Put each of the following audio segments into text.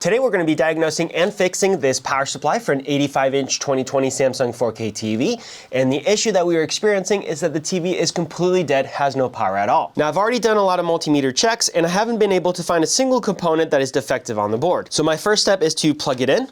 Today we're going to be diagnosing and fixing this power supply for an 85-inch 2020 Samsung 4K TV, and the issue that we are experiencing is that the TV is completely dead, has no power at all. Now I've already done a lot of multimeter checks and I haven't been able to find a single component that is defective on the board. So my first step is to plug it in.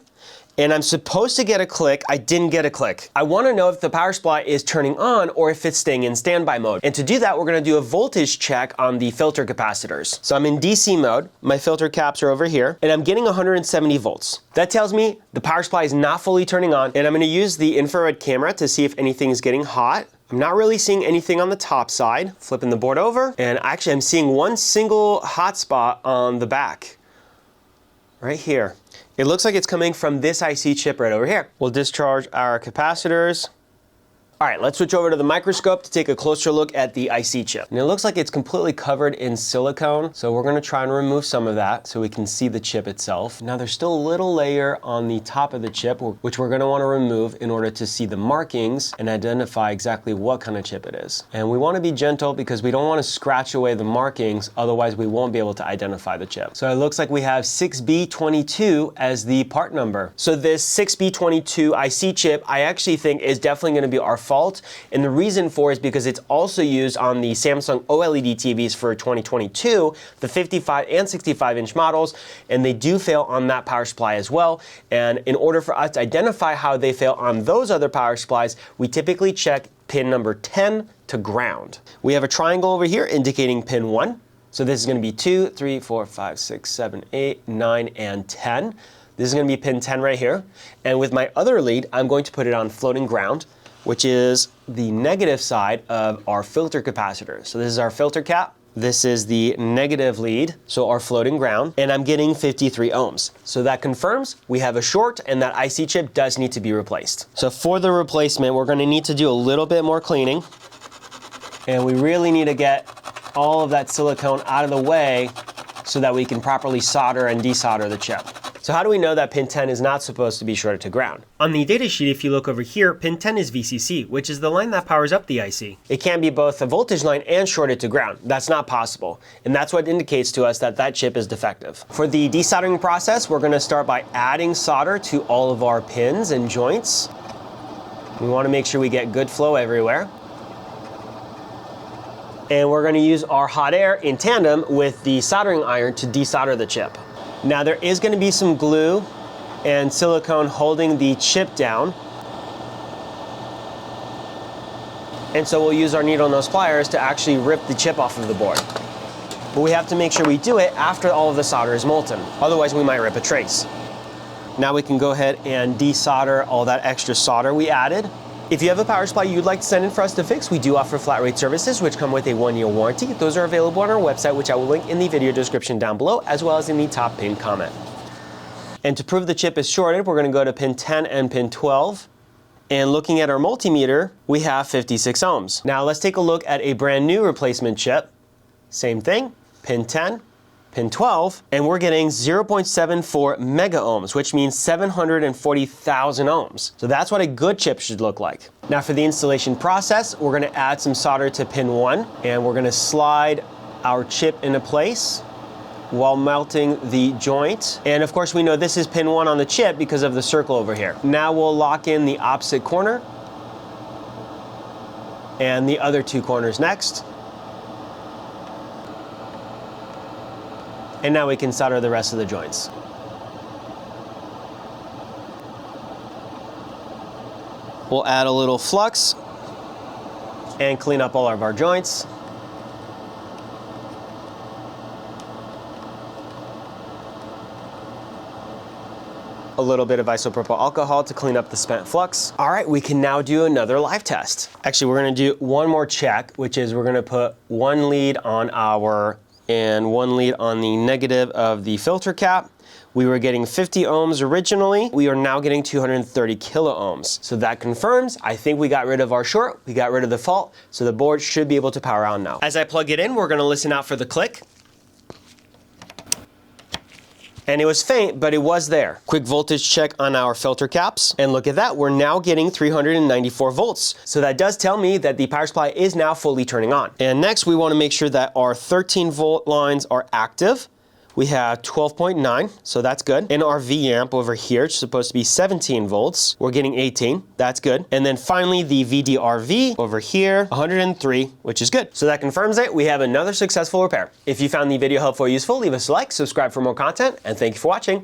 And I'm supposed to get a click. I didn't get a click. I want to know if the power supply is turning on or if it's staying in standby mode. And to do that, we're going to do a voltage check on the filter capacitors. So I'm in DC mode. My filter caps are over here, and I'm getting 170 volts. That tells me the power supply is not fully turning on, and I'm going to use the infrared camera to see if anything is getting hot. I'm not really seeing anything on the top side. Flipping the board over, and actually I'm seeing one single hot spot on the back. Right here. It looks like it's coming from this IC chip right over here. We'll discharge our capacitors. All right, let's switch over to the microscope to take a closer look at the IC chip. And it looks like it's completely covered in silicone, so we're gonna try and remove some of that so we can see the chip itself. Now there's still a little layer on the top of the chip, which we're gonna wanna remove in order to see the markings and identify exactly what kind of chip it is. And we wanna be gentle because we don't wanna scratch away the markings, otherwise we won't be able to identify the chip. So it looks like we have 6B22 as the part number. So this 6B22 IC chip, I actually think is definitely gonna be our fault, and the reason for is because it's also used on the Samsung OLED TVs for 2022, the 55 and 65-inch models, and they do fail on that power supply as well. And in order for us to identify how they fail on those other power supplies, we typically check pin number 10 to ground. We have a triangle over here indicating pin 1. So this is going to be 2, 3, 4, 5, 6, 7, 8, 9, and 10. This is going to be pin 10 right here. And with my other lead, I'm going to put it on floating ground, which is the negative side of our filter capacitor. So this is our filter cap. This is the negative lead, so our floating ground, and I'm getting 53 ohms. So that confirms we have a short and that IC chip does need to be replaced. So for the replacement, we're gonna need to do a little bit more cleaning, and we really need to get all of that silicone out of the way so that we can properly solder and desolder the chip. So how do we know that pin 10 is not supposed to be shorted to ground? On the datasheet, if you look over here, pin 10 is VCC, which is the line that powers up the IC. It can be both a voltage line and shorted to ground. That's not possible. And that's what indicates to us that that chip is defective. For the desoldering process, we're gonna start by adding solder to all of our pins and joints. We wanna make sure we get good flow everywhere. And we're gonna use our hot air in tandem with the soldering iron to desolder the chip. Now there is going to be some glue and silicone holding the chip down. And so we'll use our needle nose pliers to actually rip the chip off of the board. But we have to make sure we do it after all of the solder is molten. Otherwise we might rip a trace. Now we can go ahead and desolder all that extra solder we added. If you have a power supply you'd like to send in for us to fix, we do offer flat rate services which come with a 1-year warranty. Those are available on our website, which I will link in the video description down below, as well as in the top pinned comment. And to prove the chip is shorted, we're going to go to pin 10 and pin 12. And looking at our multimeter, we have 56 ohms. Now let's take a look at a brand new replacement chip. Same thing, pin 10. Pin 12, and we're getting 0.74 mega ohms, which means 740,000 ohms. So that's what a good chip should look like. Now for the installation process, we're gonna add some solder to pin 1, and we're gonna slide our chip into place while melting the joint. And of course we know this is pin 1 on the chip because of the circle over here. Now we'll lock in the opposite corner and the other 2 corners next. And now we can solder the rest of the joints. We'll add a little flux and clean up all of our joints. A little bit of isopropyl alcohol to clean up the spent flux. All right, we can now do another live test. Actually, we're gonna do one more check, which is we're gonna put one lead on our and one lead on the negative of the filter cap. We were getting 50 ohms originally. We are now getting 230 kilo ohms. So that confirms, I think we got rid of our short, we got rid of the fault, so the board should be able to power on now. As I plug it in, we're gonna listen out for the click. And it was faint, but it was there. Quick voltage check on our filter caps. And look at that, we're now getting 394 volts. So that does tell me that the power supply is now fully turning on. And next we wanna make sure that our 13 volt lines are active. we have 12.9, so that's good. And our V amp over here, it's supposed to be 17 volts. We're getting 18, that's good. And then finally the VDRV over here, 103, which is good. So that confirms it. We have another successful repair. If you found the video helpful or useful, leave us a like, subscribe for more content, and thank you for watching.